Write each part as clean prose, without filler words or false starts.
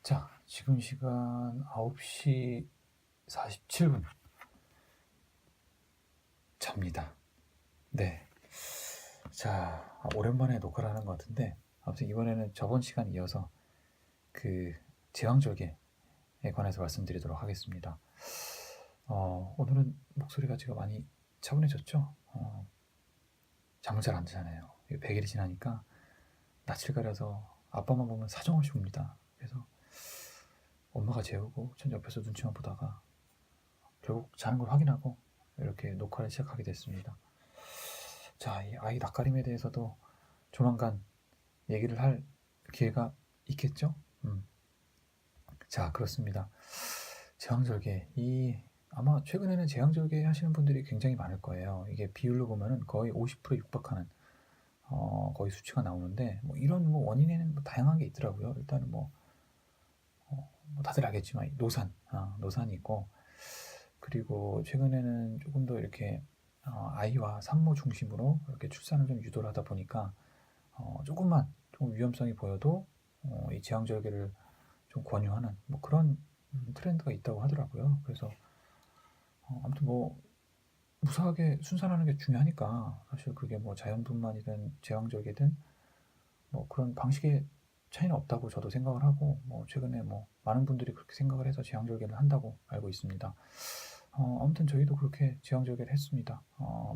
자, 지금 시간 9시 47분 잡니다. 네. 자, 오랜만에 녹화를 하는 것 같은데, 아무튼 이번에는 저번 시간 이어서 그 제왕절개에 관해서 말씀드리도록 하겠습니다. 오늘은 목소리가 제가 많이 차분해졌죠? 잠을 잘 안 자잖아요. 100일이 지나니까 낯을 가려서 아빠만 보면 사정없이 웁니다. 그래서 엄마가 재우고 전 옆에서 눈치만 보다가 결국 자는 걸 확인하고 이렇게 녹화를 시작하게 됐습니다. 자, 이 아이 낯가림에 대해서도 조만간 얘기를 할 기회가 있겠죠? 자, 그렇습니다. 제왕절개, 아마 최근에는 제왕절개 하시는 분들이 굉장히 많을 거예요. 이게 비율로 보면은 거의 50% 육박하는 거의 수치가 나오는데, 이런 원인에는 다양한 게 있더라고요. 일단은 다들 알겠지만 노산이 있고, 그리고 최근에는 조금 더 이렇게 아이와 산모 중심으로 이렇게 출산을 좀 유도를 하다 보니까 조금 위험성이 보여도 이 제왕절개를 좀 권유하는 그런 트렌드가 있다고 하더라고요. 그래서 아무튼 무사하게 순산하는 게 중요하니까 사실 그게 자연분만이든 제왕절개든 그런 방식의 차이는 없다고 저도 생각을 하고 최근에 많은 분들이 그렇게 생각을 해서 제왕절개를 한다고 알고 있습니다. 아무튼 저희도 그렇게 제왕절개를 했습니다.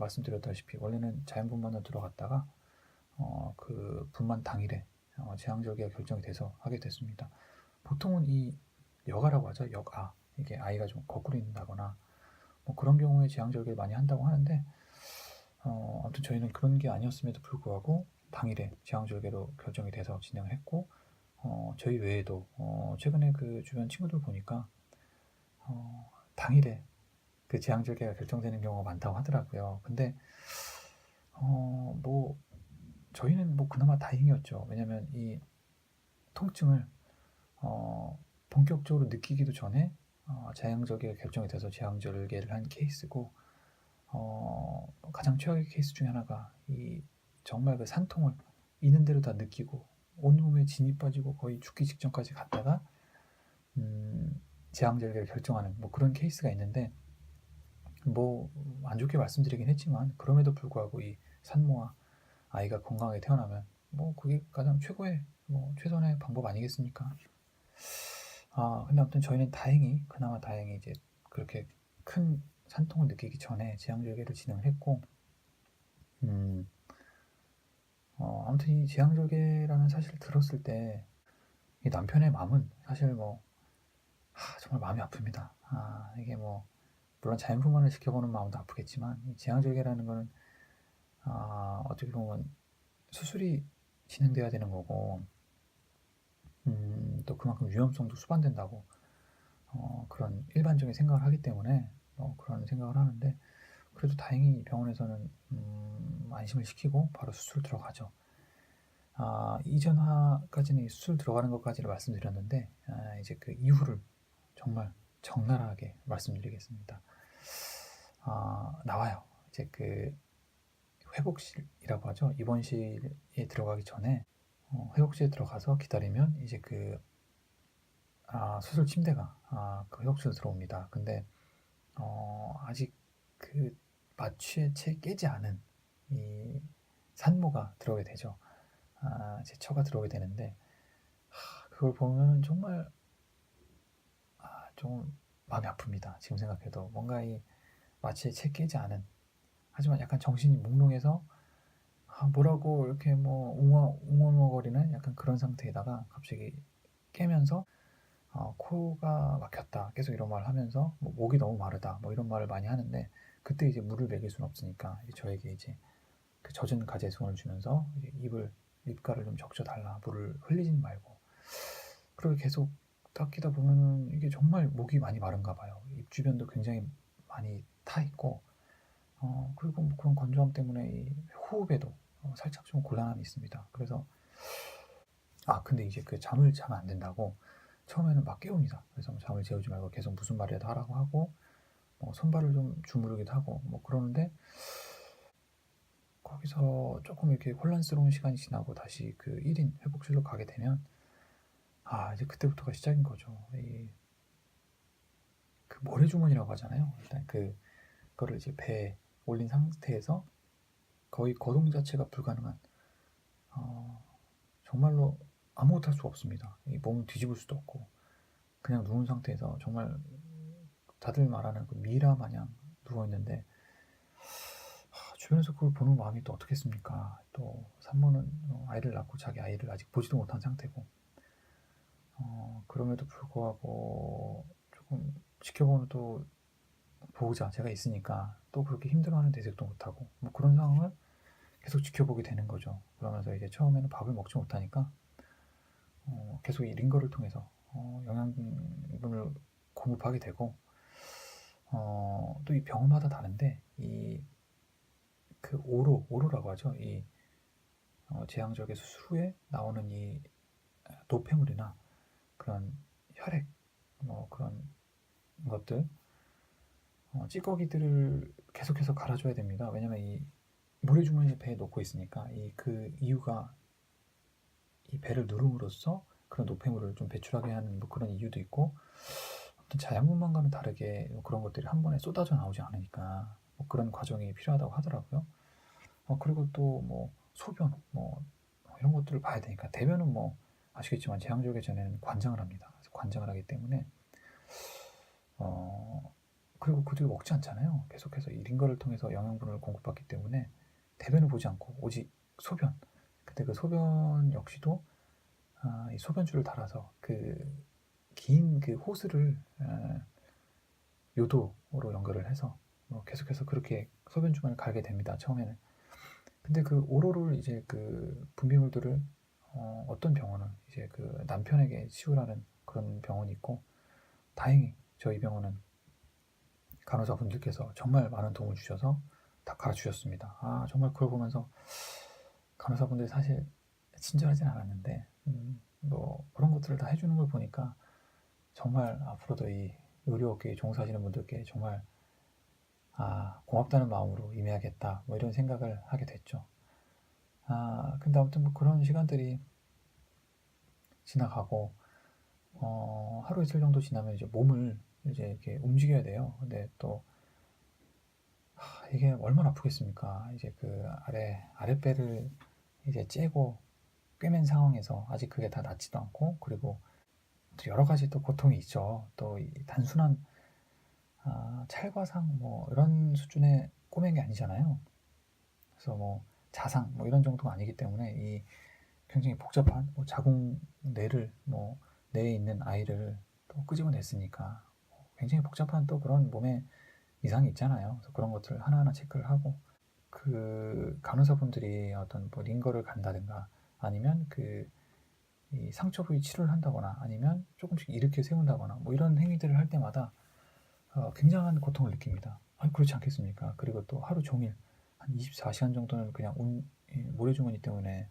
말씀드렸다시피 원래는 자연분만으로 들어갔다가 그 분만 당일에 제왕절개가 결정이 돼서 하게 됐습니다. 보통은 이 여가라고 하죠. 여가. 이게 아이가 좀 거꾸로 있는다거나 그런 경우에 제왕절개를 많이 한다고 하는데 아무튼 저희는 그런 게 아니었음에도 불구하고 당일에 제왕절개로 결정이 돼서 진행을 했고 저희 외에도 최근에 그 주변 친구들 보니까 당일에 그 제왕절개가 결정되는 경우가 많다고 하더라고요. 근데 저희는 그나마 다행이었죠. 왜냐면 이 통증을 본격적으로 느끼기도 전에 제왕절개가 결정이 돼서 제왕절개를 한 케이스고 가장 최악의 케이스 중에 하나가 정말 그 산통을 있는 대로 다 느끼고 온몸에 진이 빠지고 거의 죽기 직전까지 갔다가 제왕절개를 결정하는 그런 케이스가 있는데 안 좋게 말씀드리긴 했지만 그럼에도 불구하고 이 산모와 아이가 건강하게 태어나면 그게 가장 최선의 방법 아니겠습니까? 근데 아무튼 저희는 그나마 다행히 이제 그렇게 큰 산통을 느끼기 전에 제왕절개를 진행을 했고, 아무튼 이 제왕절개라는 사실을 들었을 때 이 남편의 마음은 사실 정말 마음이 아픕니다. 이게 물론 자연분만을 지켜보는 마음도 아프겠지만 이 제왕절개라는 거는 어떻게 보면 수술이 진행돼야 되는 거고, 또 그만큼 위험성도 수반된다고 그런 일반적인 생각을 하기 때문에 그런 생각을 하는데, 그래도 다행히 병원에서는 안심을 시키고 바로 수술 들어가죠. 이전화까지는 수술 들어가는 것까지를 말씀드렸는데 이제 그 이후를 정말 적나라하게 말씀드리겠습니다. 나와요. 이제 그 회복실이라고 하죠. 입원실에 들어가기 전에 회복실에 들어가서 기다리면 이제 수술 침대가 그 회복실로 들어옵니다. 근데 아직 그 마취에 채 깨지 않은 이 산모가 들어오게 되죠. 제 처가 들어오게 되는데 그걸 보면 정말 좀 마음이 아픕니다. 지금 생각해도 뭔가 이 마취에 채 깨지 않은, 하지만 약간 정신이 몽롱해서 뭐라고 이렇게 웅얼웅얼거리는 약간 그런 상태에다가 갑자기 깨면서 코가 막혔다 계속 이런 말을 하면서 목이 너무 마르다 이런 말을 많이 하는데, 그때 이제 물을 먹일 수는 없으니까 저에게 이제 그 젖은 가지에 손을 주면서 이제 입가를 좀 적셔달라, 물을 흘리진 말고. 그렇게 계속 닦이다 보면은 이게 정말 목이 많이 마른가 봐요. 입 주변도 굉장히 많이 타 있고 그리고 그런 건조함 때문에 이 호흡에도 살짝 좀 곤란함이 있습니다. 그래서 근데 이제 그 잠을 자면 안 된다고 처음에는 막 깨웁니다. 그래서 잠을 재우지 말고 계속 무슨 말이라도 하라고 하고 손발을 좀 주무르기도 하고 그러는데, 거기서 조금 이렇게 혼란스러운 시간이 지나고 다시 그 1인 회복실로 가게 되면 이제 그때부터가 시작인 거죠. 그 모래주머니라고 하잖아요. 일단 그거를 이제 배에 올린 상태에서 거의 거동 자체가 불가능한, 어, 정말로 아무것도 할 수가 없습니다. 이 몸을 뒤집을 수도 없고 그냥 누운 상태에서 정말 다들 말하는 그 미라 마냥 누워 있는데, 주변에서 그걸 보는 마음이 또 어떻겠습니까? 또 산모는 아이를 낳고 자기 아이를 아직 보지도 못한 상태고, 그럼에도 불구하고 조금 지켜보는 또 보호자 제가 있으니까 또 그렇게 힘들어하는 대책도 못하고 뭐 그런 상황을 계속 지켜보게 되는 거죠. 그러면서 이제 처음에는 밥을 먹지 못하니까 계속 이 링거를 통해서 영양분을 공급하게 되고, 또 이 병원마다 다른데 이 그 오로라고 하죠. 이 제왕절개 수술 후에 나오는 이 노폐물이나 그런 혈액, 뭐 그런 것들, 찌꺼기들을 계속해서 갈아줘야 됩니다. 왜냐면 이 모래주머니를 배에 놓고 있으니까 그 이유가 이 배를 누름으로써 그런 노폐물을 좀 배출하게 하는 뭐 그런 이유도 있고, 아무튼 자연분만과는 다르게 그런 것들이 한 번에 쏟아져 나오지 않으니까 뭐 그런 과정이 필요하다고 하더라고요. 그리고 또 뭐 소변 뭐 이런 것들을 봐야 되니까, 대변은 뭐 아시겠지만 제왕절개 전에는 관장을 합니다. 그래서 관장을 하기 때문에 그리고 그 뒤로 먹지 않잖아요. 계속해서 이 링거를 통해서 영양분을 공급받기 때문에 대변을 보지 않고 오직 소변. 근데 그 소변 역시도 이 소변줄을 달아서 그 긴 그 호스를 요도로 연결을 해서 계속해서 그렇게 소변 주머니를 갈게 됩니다. 처음에는. 근데 그 오로를 이제 그 분비물들을 어떤 병원은 이제 그 남편에게 치우라는 그런 병원이 있고, 다행히 저희 병원은 간호사분들께서 정말 많은 도움을 주셔서 다 가르치셨습니다. 정말 그걸 보면서 간호사분들이 사실 친절하진 않았는데, 뭐 그런 것들을 다 해주는 걸 보니까 정말 앞으로도 이 의료업계에 종사하시는 분들께 정말 고맙다는 마음으로 임해야겠다, 뭐 이런 생각을 하게 됐죠. 근데 아무튼 뭐 그런 시간들이 지나가고, 하루 이틀 정도 지나면 이제 몸을 이제 이렇게 움직여야 돼요. 근데 또 이게 얼마나 아프겠습니까? 이제 그 아랫배를 이제 째고 꿰맨 상황에서 아직 그게 다 낫지도 않고, 그리고 또 여러 가지 또 고통이 있죠. 또 단순한 찰과상 뭐 이런 수준의 꼬맨 게 아니잖아요. 그래서 뭐 자상 뭐 이런 정도가 아니기 때문에 이 굉장히 복잡한 뭐 자궁내를 뭐 내에 있는 아이를 또 끄집어냈으니까 굉장히 복잡한 또 그런 몸에 이상이 있잖아요. 그래서 그런 것들을 하나하나 체크를 하고, 그 간호사분들이 어떤 뭐 링거를 간다든가 아니면 이 상처 부위 치료를 한다거나 아니면 조금씩 일으켜 세운다거나 뭐 이런 행위들을 할 때마다 굉장한 고통을 느낍니다. 그렇지 않겠습니까? 그리고 또 하루 종일 한 24시간 정도는 그냥 모래주머니 때문에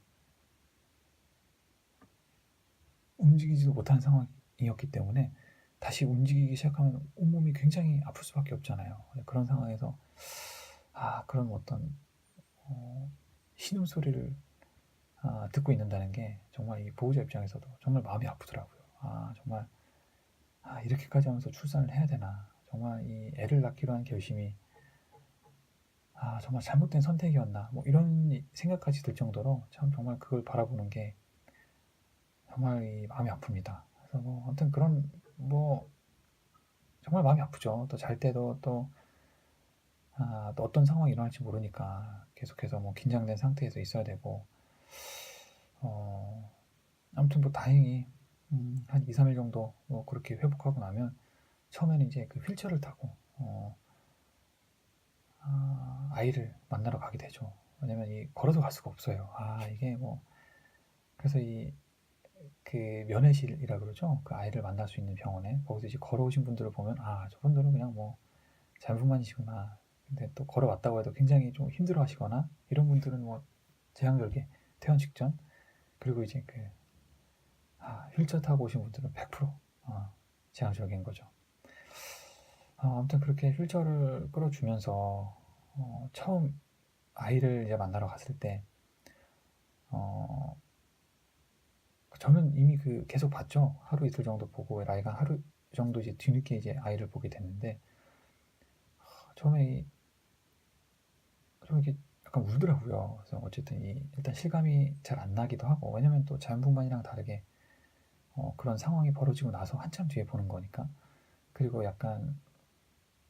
움직이지도 못하는 상황이었기 때문에 다시 움직이기 시작하면 온몸이 굉장히 아플 수밖에 없잖아요. 그런 상황에서 그런 어떤 신음소리를 듣고 있는다는 게 정말 이 보호자 입장에서도 정말 마음이 아프더라고요. 정말 이렇게까지 하면서 출산을 해야 되나, 정말 이 애를 낳기로 한 결심이 정말 잘못된 선택이었나, 뭐 이런 생각까지 들 정도로 참 정말 그걸 바라보는 게 정말 이 마음이 아픕니다. 그래서 뭐 아무튼 그런 뭐 정말 마음이 아프죠. 또 잘 때도 또 어떤 상황이 일어날지 모르니까 계속해서 뭐 긴장된 상태에서 있어야 되고, 아무튼 뭐 다행히 한 2, 3일 정도 뭐 그렇게 회복하고 나면 처음에는 이제 그 휠체어를 타고 아이를 만나러 가게 되죠. 왜냐면 걸어서 갈 수가 없어요. 이게 뭐 그래서 그 면회실이라 그러죠. 그 아이를 만날 수 있는 병원에 거기서 이제 걸어오신 분들을 보면 저분들은 그냥 뭐 자연분만이시구나. 근데 또 걸어왔다고 해도 굉장히 좀 힘들어하시거나 이런 분들은 뭐 제왕절개 퇴원 직전, 그리고 이제 휠체어 타고 오신 분들은 100% 제왕절개인 거죠. 아무튼 그렇게 휠체어를 끌어주면서 처음 아이를 이제 만나러 갔을 때 저는 이미 계속 봤죠. 하루 이틀 정도 보고 나이가 하루 정도 이제 뒤늦게 이제 아이를 보게 됐는데 처음에 좀 이렇게 약간 울더라고요. 그래서 어쨌든 일단 실감이 잘 안 나기도 하고 왜냐면 또 자연분만이랑 다르게 그런 상황이 벌어지고 나서 한참 뒤에 보는 거니까 그리고 약간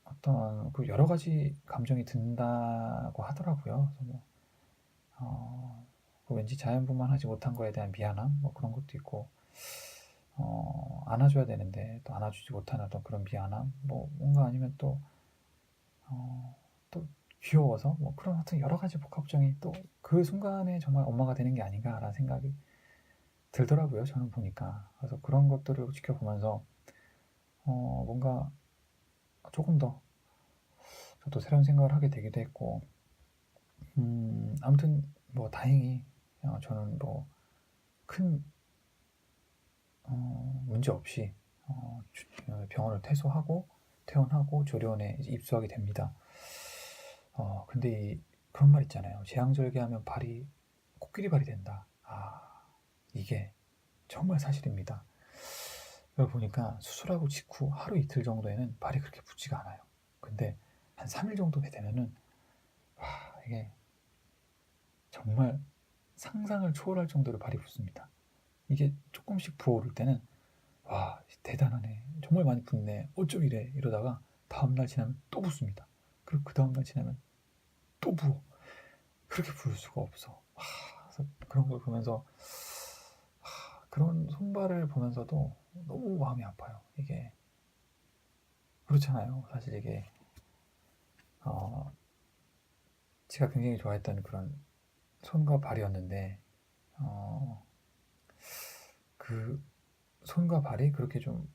어떤 여러 가지 감정이 든다고 하더라고요. 그래서 뭐 왠지 자연분만하지 못한 거에 대한 미안함 뭐 그런 것도 있고 안아줘야 되는데 또 안아주지 못한 어떤 그런 미안함 뭐 뭔가 아니면 또 귀여워서 뭐 그런 하여튼 여러 가지 복합적인 또 그 순간에 정말 엄마가 되는 게 아닌가라는 생각이 들더라고요. 저는 보니까. 그래서 그런 것들을 지켜보면서 뭔가 조금 더 저도 새로운 생각을 하게 되기도 했고 아무튼 뭐 다행히 저는 뭐 큰 문제 없이 병원을 퇴원하고 조리원에 이제 입소하게 됩니다. 근데 그런 말 있잖아요. 재앙절개하면 발이 코끼리 발이 된다. 이게 정말 사실입니다. 여기 보니까 수술하고 직후 하루 이틀 정도에는 발이 그렇게 붓지가 않아요. 근데 한 3일 정도 되면은 이게 정말 상상을 초월할 정도로 발이 붓습니다. 이게 조금씩 부어오를 때는 와 대단하네 정말 많이 붓네 어쩜 이래 이러다가 다음날 지나면 또 붓습니다. 그리고 그 다음날 지나면 또 부어. 그렇게 부을 수가 없어. 그래서 그런 걸 보면서 그런 손발을 보면서도 너무 마음이 아파요. 이게 그렇잖아요. 사실 이게 제가 굉장히 좋아했던 그런 손과 발이었는데 그 손과 발이 그렇게 좀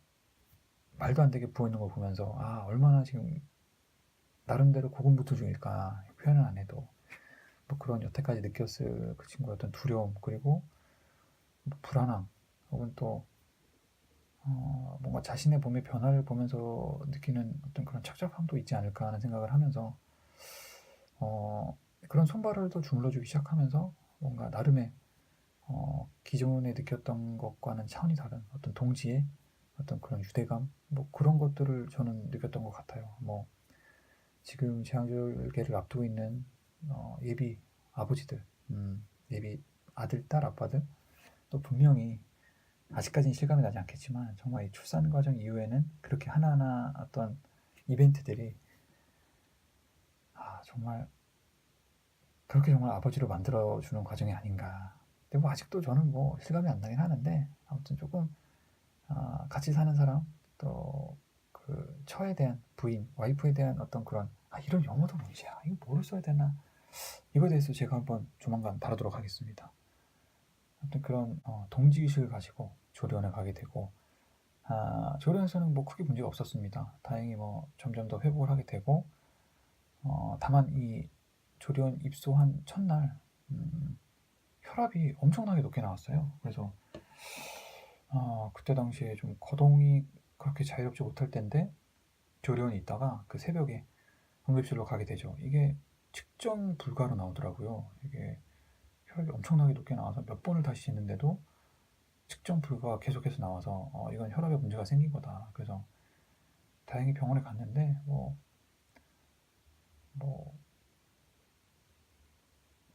말도 안 되게 부어있는 걸 보면서 얼마나 지금 나름대로 고군분투 중일까 표현은 안 해도 뭐 그런 여태까지 느꼈을 그 친구의 어떤 두려움 그리고 뭐 불안함 혹은 또 뭔가 자신의 몸의 변화를 보면서 느끼는 어떤 그런 착잡함도 있지 않을까 하는 생각을 하면서 그런 손발을도 주물러주기 시작하면서 뭔가 나름의 기존에 느꼈던 것과는 차원이 다른 어떤 동지의 어떤 그런 유대감 뭐 그런 것들을 저는 느꼈던 것 같아요. 뭐 지금 재앙절개를 앞두고 있는 예비 아버지들, 예비 아들, 딸, 아빠들 또 분명히 아직까지는 실감이 나지 않겠지만 정말 이 출산 과정 이후에는 그렇게 하나하나 어떤 이벤트들이 정말 그렇게 정말 아버지로 만들어주는 과정이 아닌가. 근데 뭐 아직도 저는 뭐 실감이 안 나긴 하는데 아무튼 조금 같이 사는 사람 또 그 처에 대한 부인, 와이프에 대한 어떤 그런 이런 영어도 문제야. 이거 뭐를 써야 되나? 이거에 대해서 제가 한번 조만간 다루도록 하겠습니다. 아무튼 그런 동지의식을 가지고 조리원에 가게 되고 조리원에서는 뭐 크게 문제가 없었습니다. 다행히 뭐 점점 더 회복을 하게 되고 다만 이 조리원 입소한 첫날 혈압이 엄청나게 높게 나왔어요. 그래서 그때 당시에 좀 거동이 그렇게 자유롭지 못할 때인데 조리원에 있다가 그 새벽에 응급실로 가게 되죠. 이게 측정 불가로 나오더라고요. 이게 혈압이 엄청나게 높게 나와서 몇 번을 다시 쟀는데도 측정 불가가 계속해서 나와서 이건 혈압에 문제가 생긴 거다. 그래서 다행히 병원에 갔는데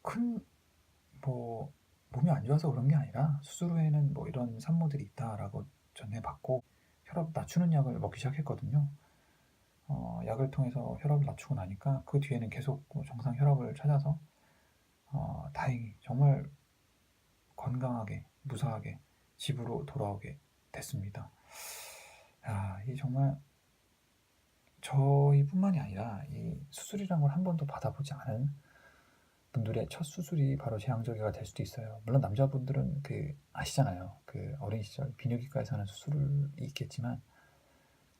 큰 몸이 안 좋아서 그런 게 아니라 수술 후에는 뭐 이런 산모들이 있다라고 전해받고 혈압 낮추는 약을 먹기 시작했거든요. 약을 통해서 혈압을 낮추고 나니까 그 뒤에는 계속 정상 혈압을 찾아서 다행히 정말 건강하게 무사하게 집으로 돌아오게 됐습니다. 이 정말 저희뿐만이 아니라 이 수술이란 걸 한 번도 받아보지 않은 분들의 첫 수술이 바로 재앙절개가 될 수도 있어요. 물론 남자분들은 아시잖아요. 어린 시절 비뇨기과에서 하는 수술이 있겠지만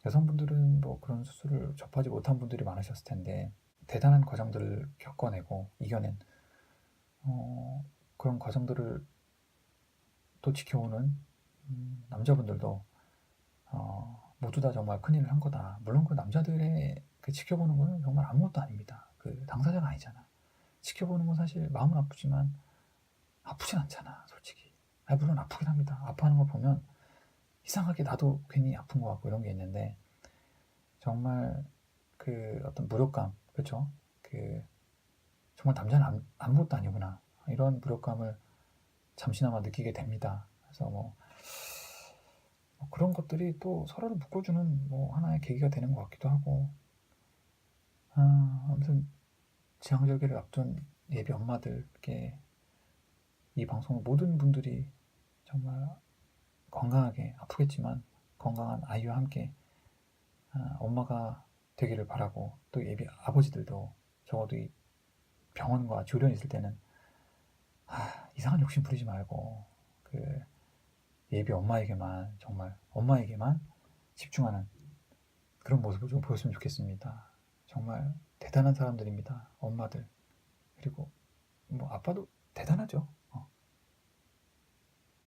여성분들은 뭐 그런 수술을 접하지 못한 분들이 많으셨을 텐데 대단한 과정들을 겪어내고 이겨낸 그런 과정들을 또 지켜오는 남자분들도 모두 다 정말 큰일을 한 거다. 물론 그 남자들의 지켜보는 거는 정말 아무것도 아닙니다. 당사자가 아니잖아. 지켜보는 건 사실 마음은 아프지만 아프진 않잖아, 솔직히. 물론 아프긴 합니다. 아파하는 걸 보면 이상하게 나도 괜히 아픈 것 같고 이런 게 있는데, 정말 그 어떤 무력감, 그렇죠? 그 정말 남자는 아무것도 아니구나, 이런 무력감을 잠시나마 느끼게 됩니다. 그래서 뭐 그런 것들이 또 서로를 묶어주는 뭐 하나의 계기가 되는 것 같기도 하고, 아무튼 지향절기를 앞둔 예비 엄마들께 이 방송을 모든 분들이 정말 건강하게, 아프겠지만 건강한 아이와 함께 엄마가 되기를 바라고, 또 예비 아버지들도 적어도 이 병원과 조련이 있을 때는 이상한 욕심 부리지 말고 그 예비 엄마에게만, 정말 엄마에게만 집중하는 그런 모습을 좀 보였으면 좋겠습니다. 정말 대단한 사람들입니다, 엄마들. 그리고 뭐 아빠도 대단하죠.